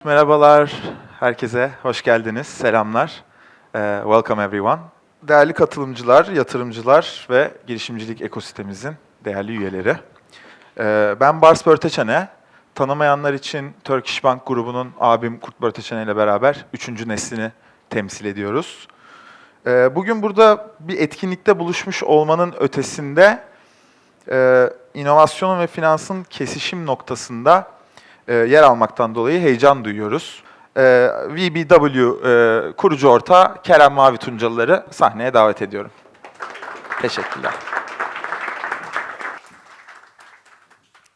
Merhabalar herkese, hoş geldiniz, selamlar. Welcome everyone. Değerli katılımcılar, yatırımcılar ve girişimcilik ekosistemimizin değerli üyeleri. Ben Bars Börteçene, tanımayanlar için Turkish Bank grubunun abim Kurt Börteçene ile beraber 3. neslini temsil ediyoruz. Bugün burada bir etkinlikte buluşmuş olmanın ötesinde inovasyonun ve finansın kesişim noktasında yer almaktan dolayı heyecan duyuyoruz. VBW kurucu ortağı Kerem Mavi Tuncalıları sahneye davet ediyorum. Teşekkürler.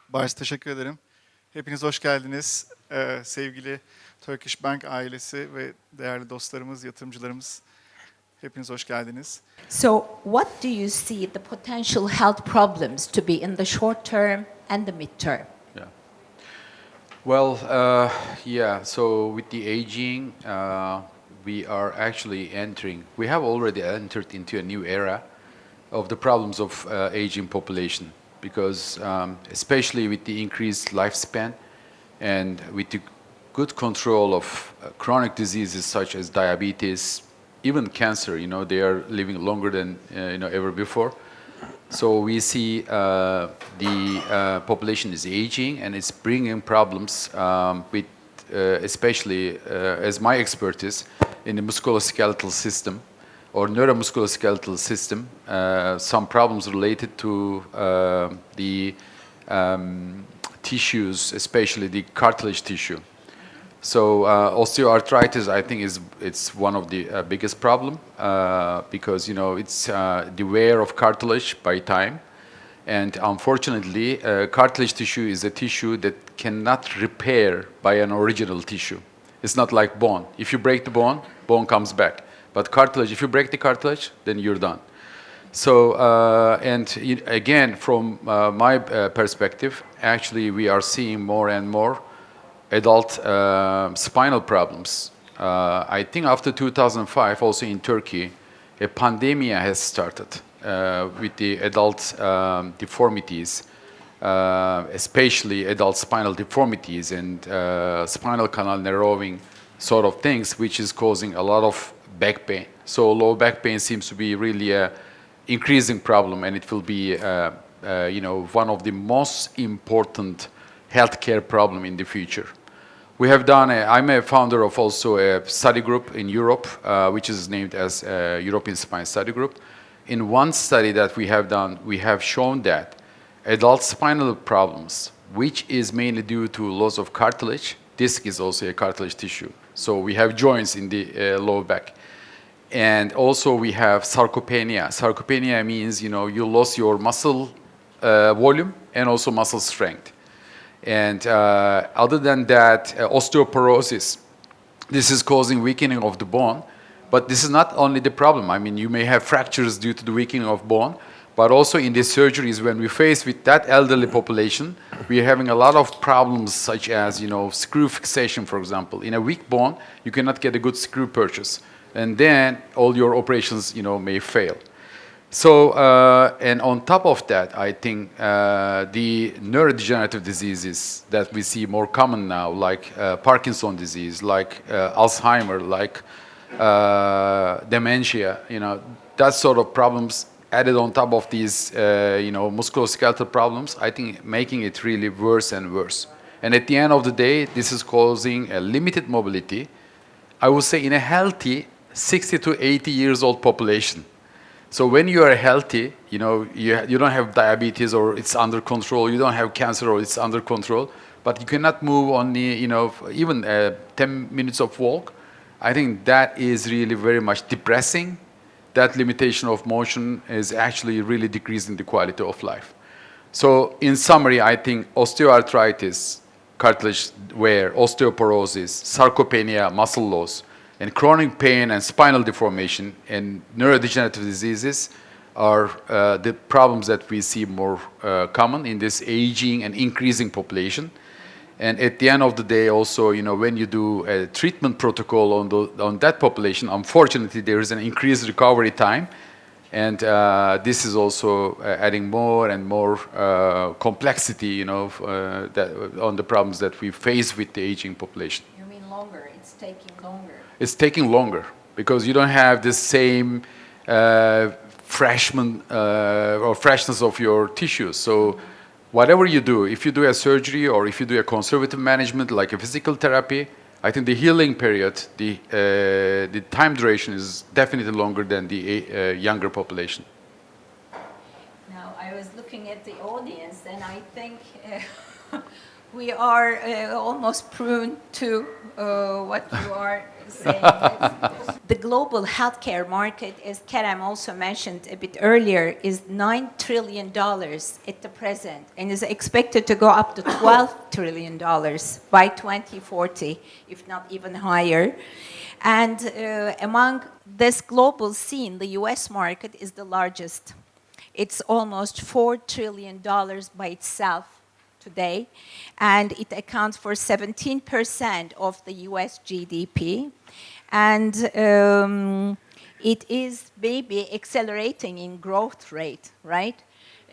Bars, teşekkür ederim. Hepiniz hoş geldiniz. Sevgili Turkish Bank ailesi ve değerli dostlarımız, yatırımcılarımız. Hepiniz hoş geldiniz. So, what do you see the potential health problems to be in the short term and the mid-term? Yeah. Well, so with the aging, we are actually we have already entered into a new era of the problems of aging population because especially with the increased lifespan and with the good control of chronic diseases such as diabetes, even cancer, they are living longer than ever before. So we see the population is aging and it's bringing problems with, especially as my expertise in the musculoskeletal system or neuromusculoskeletal system, some problems related to the tissues, especially the cartilage tissue. So osteoarthritis, I think, it's one of the biggest problem because it's the wear of cartilage by time, and unfortunately, cartilage tissue is a tissue that cannot repair by an original tissue. It's not like bone. If you break the bone, bone comes back. But cartilage, if you break the cartilage, then you're done. So again, from my perspective, actually, we are seeing more and more adult spinal problems. I think after 2005, also in Turkey, a pandemic has started with the adult deformities, especially adult spinal deformities and spinal canal narrowing sort of things, which is causing a lot of back pain. So low back pain seems to be really a increasing problem, and it will be one of the most important healthcare problem in the future. We have done, I'm a founder of also a study group in Europe, which is named as European Spine Study Group. In one study that we have done, we have shown that adult spinal problems, which is mainly due to loss of cartilage, disc is also a cartilage tissue. So we have joints in the lower back. And also we have sarcopenia. Sarcopenia means, you lost your muscle volume and also muscle strength. And other than that, osteoporosis, this is causing weakening of the bone. But this is not only the problem. I mean, you may have fractures due to the weakening of bone, but also in the surgeries, when we face with that elderly population, we are having a lot of problems such as, screw fixation, for example. In a weak bone, you cannot get a good screw purchase. And then all your operations, may fail. So, and on top of that, I think the neurodegenerative diseases that we see more common now, like Parkinson disease, like Alzheimer, like dementia, that sort of problems added on top of these, musculoskeletal problems, I think making it really worse and worse. And at the end of the day, this is causing a limited mobility, I would say in a healthy 60 to 80 years old population. So when you are healthy, you don't have diabetes or it's under control, you don't have cancer or it's under control, but you cannot move on the, even 10 minutes of walk. I think that is really very much depressing. That limitation of motion is actually really decreasing the quality of life. So in summary, I think osteoarthritis, cartilage wear, osteoporosis, sarcopenia, muscle loss, and chronic pain and spinal deformation and neurodegenerative diseases are the problems that we see more common in this aging and increasing population. And at the end of the day also, when you do a treatment protocol on that population, unfortunately there is an increased recovery time. And this is also adding more and more complexity, on the problems that we face with the aging population. You mean longer. It's taking longer. It's taking longer because you don't have the same freshness of your tissues. So whatever you do, if you do a surgery or if you do a conservative management like a physical therapy, I think the healing period, the time duration is definitely longer than the younger population. Now, I was looking at the audience, and I think we are almost prone to what you are saying. The global healthcare market, as Kerem also mentioned a bit earlier, is $9 trillion at the present and is expected to go up to $12 trillion by 2040, if not even higher. And among this global scene, the US market is the largest. It's almost $4 trillion by itself today, and it accounts for 17% of the US GDP. And it is maybe accelerating in growth rate, right?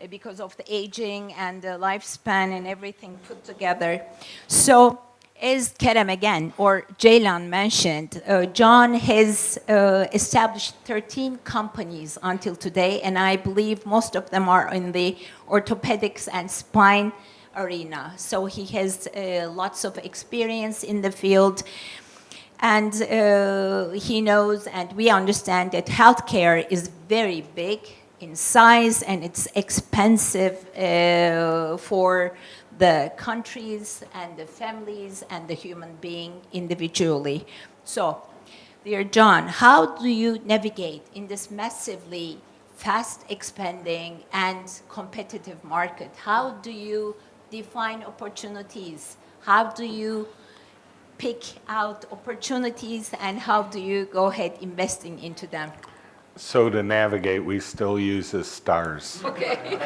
Because of the aging and the lifespan and everything put together. So, as Kerem again, or Ceylan mentioned, John has established 13 companies until today, and I believe most of them are in the orthopedics and spine arena. So he has lots of experience in the field. And he knows, and we understand that healthcare is very big in size, and it's expensive for the countries and the families and the human being individually. So, dear John, how do you navigate in this massively fast expanding and competitive market? How do you define opportunities? How do you pick out opportunities, and how do you go ahead investing into them? So to navigate, we still use the stars Okay.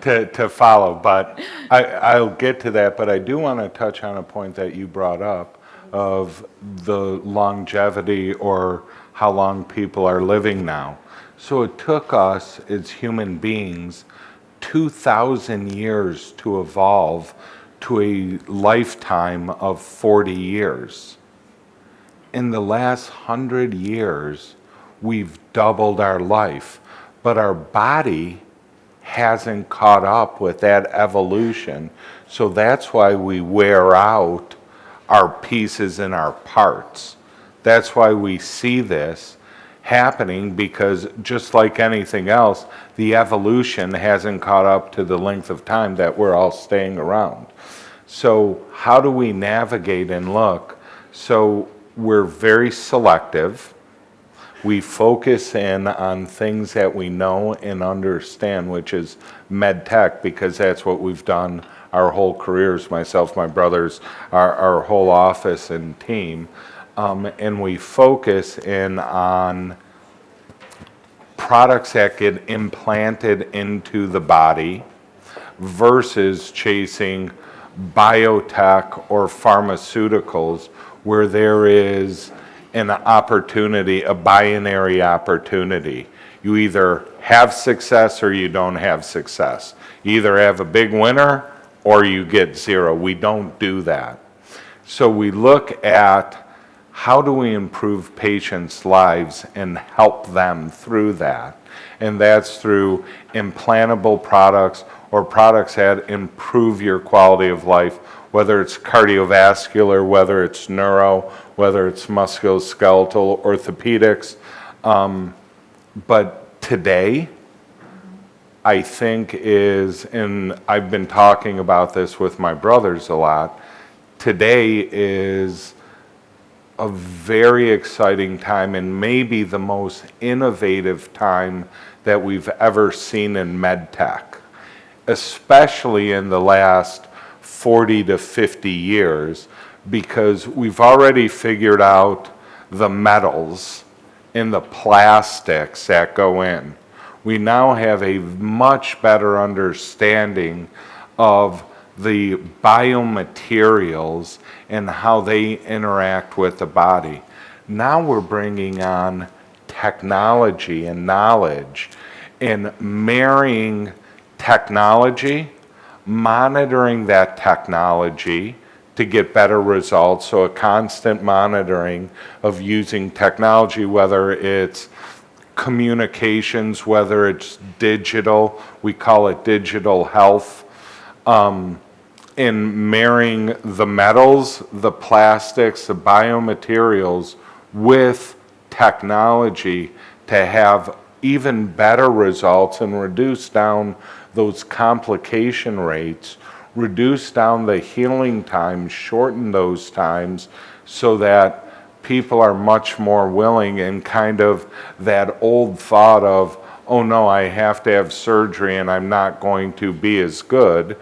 to follow, but I'll get to that. But I do want to touch on a point that you brought up of the longevity or how long people are living now. So it took us as human beings 2,000 years to evolve to a lifetime of 40 years. In the last 100 years, we've doubled our life, but our body hasn't caught up with that evolution. So that's why we wear out our pieces and our parts. That's why we see this happening, because just like anything else, the evolution hasn't caught up to the length of time that we're all staying around. So how do we navigate and look? So we're very selective. We focus in on things that we know and understand, which is MedTech, because that's what we've done our whole careers, myself, my brothers, our whole office and team. And we focus in on products that get implanted into the body versus chasing biotech or pharmaceuticals where there is an opportunity, a binary opportunity. You either have success or you don't have success. You either have a big winner or you get zero. We don't do that. So we look at how do we improve patients' lives and help them through that. And that's through implantable products or products that improve your quality of life, whether it's cardiovascular, whether it's neuro, whether it's musculoskeletal, orthopedics. But today, I think is, and I've been talking about this with my brothers a lot, today is a very exciting time and maybe the most innovative time that we've ever seen in MedTech, especially in the last 40 to 50 years, because we've already figured out the metals and the plastics that go in. We now have a much better understanding of the biomaterials and how they interact with the body. Now we're bringing on technology and knowledge and marrying technology, monitoring that technology to get better results. So a constant monitoring of using technology, whether it's communications, whether it's digital, we call it digital health, in marrying the metals, the plastics, the biomaterials with technology to have even better results and reduce down those complication rates, reduce down the healing times, shorten those times so that people are much more willing, and kind of that old thought of, oh no, I have to have surgery and I'm not going to be as good,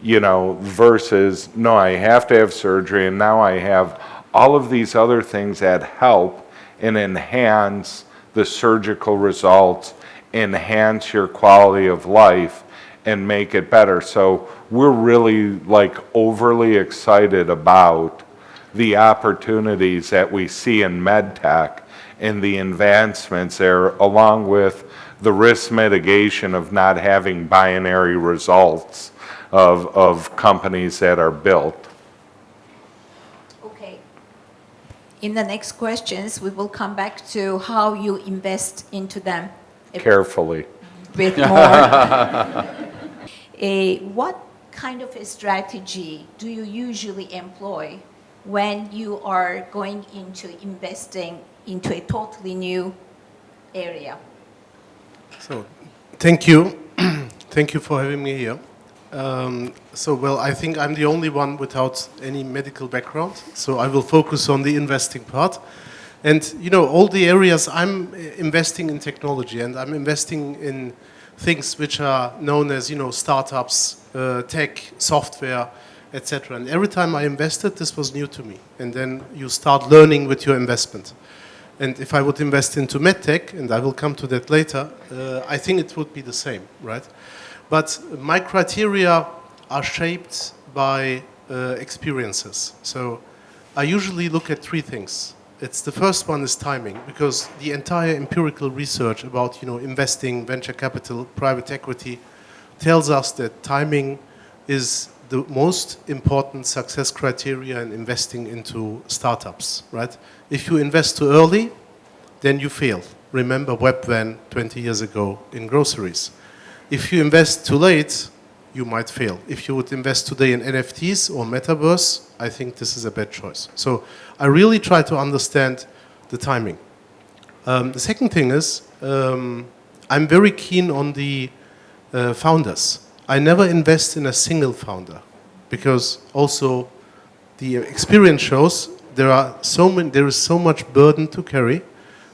you know, versus no, I have to have surgery and now I have all of these other things that help and enhance the surgical results, enhance your quality of life, and make it better. So we're really like overly excited about the opportunities that we see in MedTech and the advancements there, along with the risk mitigation of not having binary results of companies that are built. Okay. In the next questions, we will come back to how you invest into them Carefully. with more. What kind of a strategy do you usually employ when you are going into investing into a totally new area? So, thank you. Thank you for having me here. Well, I think I'm the only one without any medical background, so I will focus on the investing part. And, you know, all the areas I'm investing in technology, and I'm investing in things which are known as, you know, startups, tech, software, etc. And every time I invested, this was new to me. And then you start learning with your investment. And if I would invest into MedTech, and I will come to that later, I think it would be the same, right? But my criteria are shaped by experiences. So I usually look at three things. The first one is timing, because the entire empirical research about, you know, investing, venture capital, private equity tells us that timing is the most important success criteria in investing into startups, right? If you invest too early, then you fail. Remember Webvan 20 years ago in groceries. If you invest too late, you might fail. If you would invest today in NFTs or metaverse, I think this is a bad choice. So I really try to understand the timing. The second thing is, I'm very keen on the founders. I never invest in a single founder, because also the experience shows there is so much burden to carry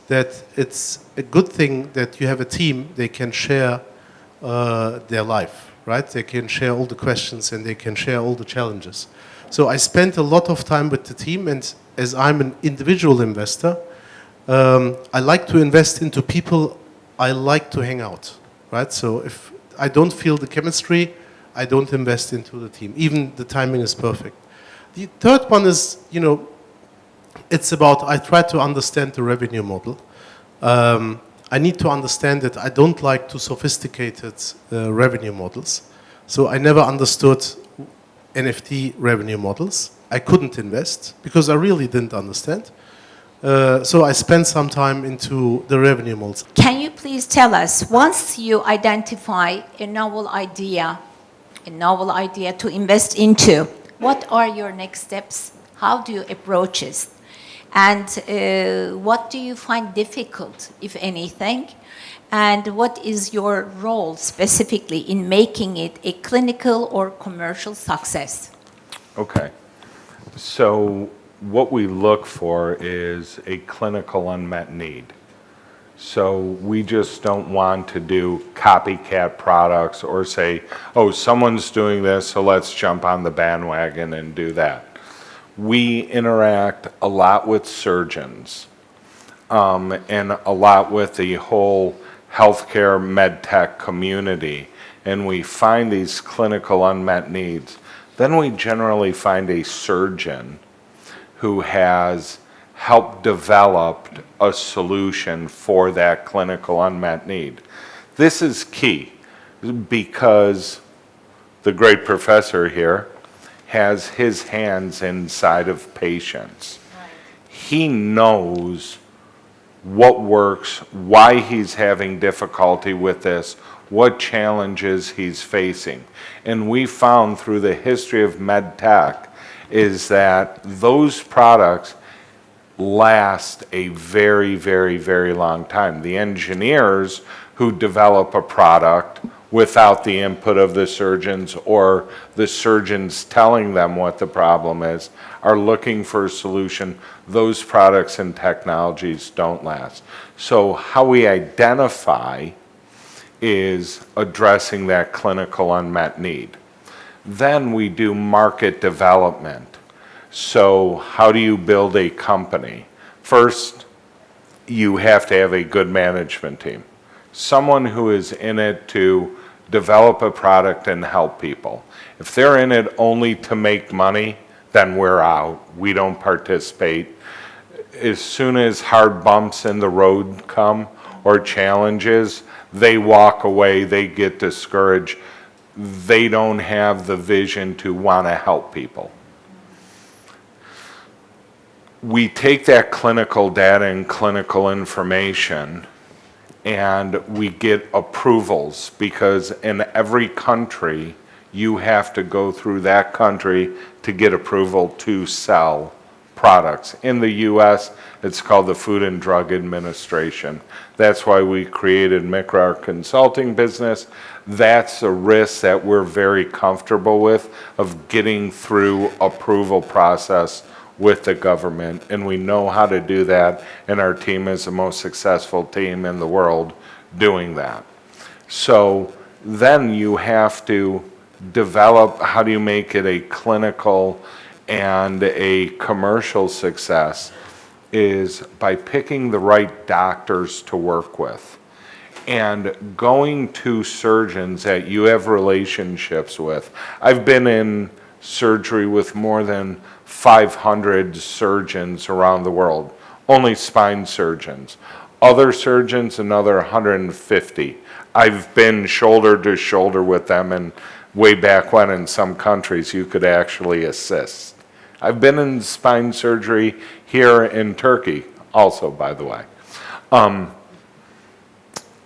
that it's a good thing that you have a team. They can share their life, right? They can share all the questions and they can share all the challenges. So I spent a lot of time with the team, and as I'm an individual investor, I like to invest into people I like to hang out, right? So if I don't feel the chemistry, I don't invest into the team, even the timing is perfect. The third one is, you know, it's about, I try to understand the revenue model. I need to understand that I don't like too sophisticated revenue models. So I never understood NFT revenue models. I couldn't invest because I really didn't understand. So I spent some time into the revenue models. Can you please tell us, once you identify a novel idea to invest into, what are your next steps? How do you approach it? And what do you find difficult, if anything? And what is your role specifically in making it a clinical or commercial success? Okay. So what we look for is a clinical unmet need. So we just don't want to do copycat products or say, oh, someone's doing this, so let's jump on the bandwagon and do that. We interact a lot with surgeons and a lot with the whole healthcare medtech community, and we find these clinical unmet needs. Then we generally find a surgeon who has helped develop a solution for that clinical unmet need. This is key because the great professor here has his hands inside of patients. Right. He knows what works, why he's having difficulty with this, what challenges he's facing. And we found through the history of MedTech is that those products last a very, very, very long time. The engineers who develop a product without the input of the surgeons or the surgeons telling them what the problem is are looking for a solution. Those products and technologies don't last. So how we identify is addressing that clinical unmet need. Then we do market development. So how do you build a company? First, you have to have a good management team. Someone who is in it to develop a product and help people. If they're in it only to make money, then we're out. We don't participate. As soon as hard bumps in the road come or challenges, they walk away, they get discouraged. They don't have the vision to want to help people. We take that clinical data and clinical information and we get approvals, because in every country you have to go through that country to get approval to sell products. In the US, it's called the Food and Drug Administration. That's why we created MICRA, our consulting business. That's a risk that we're very comfortable with, of getting through approval process with the government, and we know how to do that, and our team is the most successful team in the world doing that. So then you have to develop, how do you make it a clinical and a commercial success, is by picking the right doctors to work with and going to surgeons that you have relationships with. I've been in surgery with more than 500 surgeons around the world, only spine surgeons. Other surgeons, another 150. I've been shoulder to shoulder with them, and way back when in some countries you could actually assist. I've been in spine surgery here in Turkey also, by the way.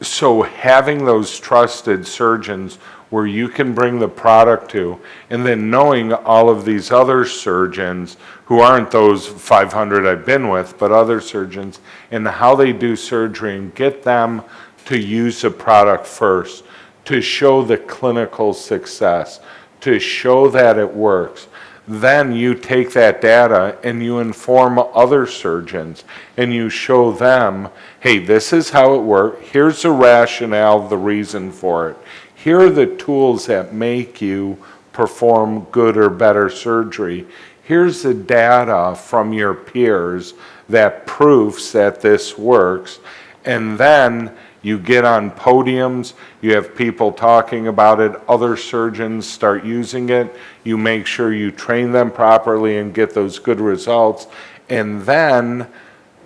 So having those trusted surgeons where you can bring the product to, and then knowing all of these other surgeons who aren't those 500 I've been with, but other surgeons, and how they do surgery, and get them to use the product first, to show the clinical success, to show that it works. Then you take that data and you inform other surgeons and you show them, hey, this is how it works. Here's the rationale, the reason for it. Here are the tools that make you perform good or better surgery. Here's the data from your peers that proves that this works. And then you get on podiums, you have people talking about it, other surgeons start using it, you make sure you train them properly and get those good results, and then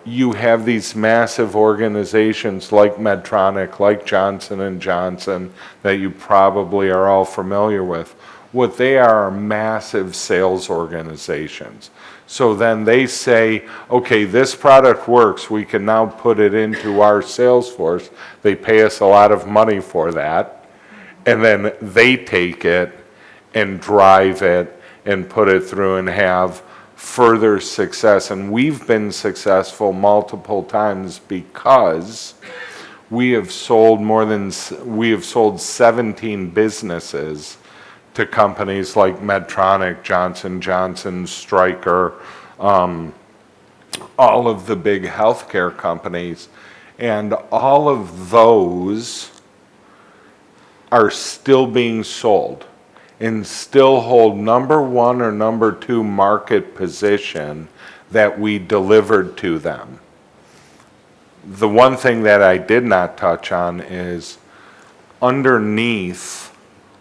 you have these massive organizations like Medtronic, like Johnson & Johnson, that you probably are all familiar with. What they are massive sales organizations. So then they say, okay, this product works, we can now put it into our sales force. They pay us a lot of money for that. And then they take it and drive it and put it through and have further success. And we've been successful multiple times because we have sold 17 businesses to companies like Medtronic, Johnson & Johnson, Stryker, all of the big healthcare companies. And all of those are still being sold and still hold number 1 or number 2 market position that we delivered to them. The one thing that I did not touch on is underneath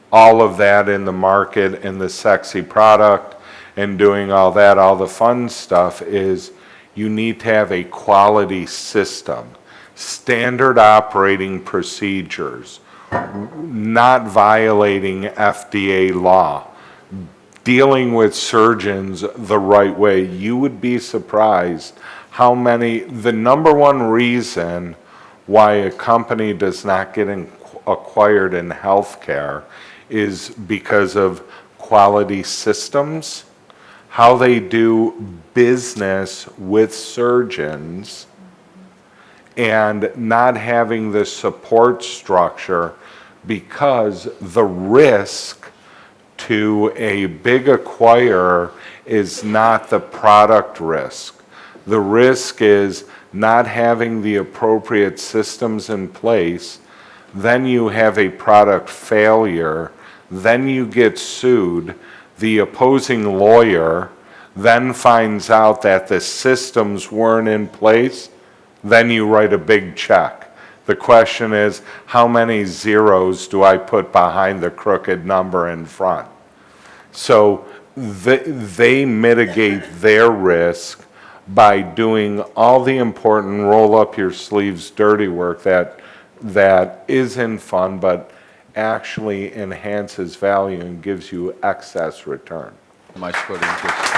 all of that in the market and the sexy product and doing all that, all the fun stuff, is you need to have a quality system, standard operating procedures, not violating FDA law, dealing with surgeons the right way. You would be surprised how many, the number one reason why a company does not get acquired in healthcare is because of quality systems, how they do business with surgeons, and not having the support structure, because the risk to a big acquirer is not the product risk. The risk is not having the appropriate systems in place. Then you have a product failure. Then you get sued. The opposing lawyer then finds out that the systems weren't in place. Then you write a big check. The question is, how many zeros do I put behind the crooked number in front? So they mitigate their risk by doing all the important roll up your sleeves dirty work that isn't fun but actually enhances value and gives you excess return. Much for the interest.